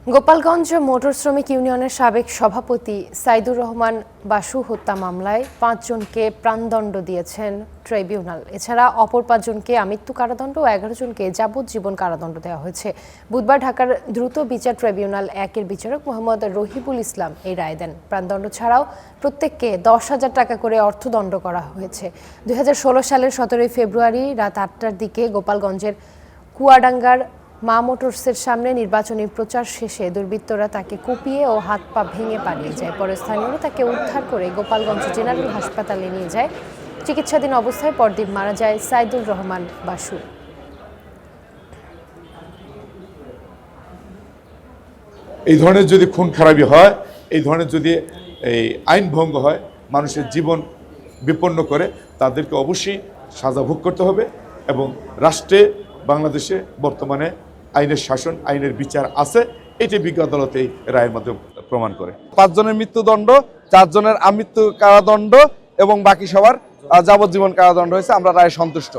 Gopalganj motor শ্রমিক ইউনিয়নের সাবেক সভাপতি সাইদুর রহমান বাসু হত্যা মামলায় ৫ জনকে প্রাণদণ্ড দিয়েছেন ট্রাইব্যুনাল। এছাড়া অপর ৫ জনকে আমৃত্যু কারাদণ্ড ও ১১ জনকে যাবজ্জীবন কারাদণ্ড দেওয়া হয়েছে। বুধবার ঢাকার দ্রুত বিচার ট্রাইব্যুনাল ১-এর বিচারক মোহাম্মদ রহিবুল ইসলাম এই রায় দেন। প্রাণদণ্ড ছাড়াও প্রত্যেককে ১০,০০০ টাকা করে অর্থদণ্ড করা হয়েছে। ২০১৬ সালের ১৭ ফেব্রুয়ারি রাত ৮টার দিকে গোপালগঞ্জের কুয়াডাঙ্গার মা মোটরসের সামনে নির্বাচনী প্রচার শেষে দুর্বৃত্তরা তাকে কুপিয়ে ও হাত পা ভেঙে পালিয়ে যায়। পরে স্থানীয়রা তাকে উদ্ধার করে গোপালগঞ্জ জেনারেল হাসপাতালে নিয়ে যায়। চিকিৎসাধীন অবস্থায় পরদিন মারা যায় সাইদুর রহমান বাসু। এই ধরনের যদি খুন খারাপি হয়, এই ধরনের যদি এই আইন ভঙ্গ হয়, মানুষের জীবন বিপন্ন করে, তাদেরকে অবশ্যই সাজা ভোগ করতে হবে। এবং রাষ্ট্রে বাংলাদেশে বর্তমানে আইনের শাসন, আইনের বিচার আছে, এটি বিজ্ঞ আদালতে রায়ের মাধ্যমে প্রমাণ করে। ৫ জনের মৃত্যুদণ্ড, ৪ জনের আমৃত্যু কারাদণ্ড এবং বাকি সবার যাবজ্জীবন কারাদণ্ড হয়েছে। আমরা রায়ে সন্তুষ্ট।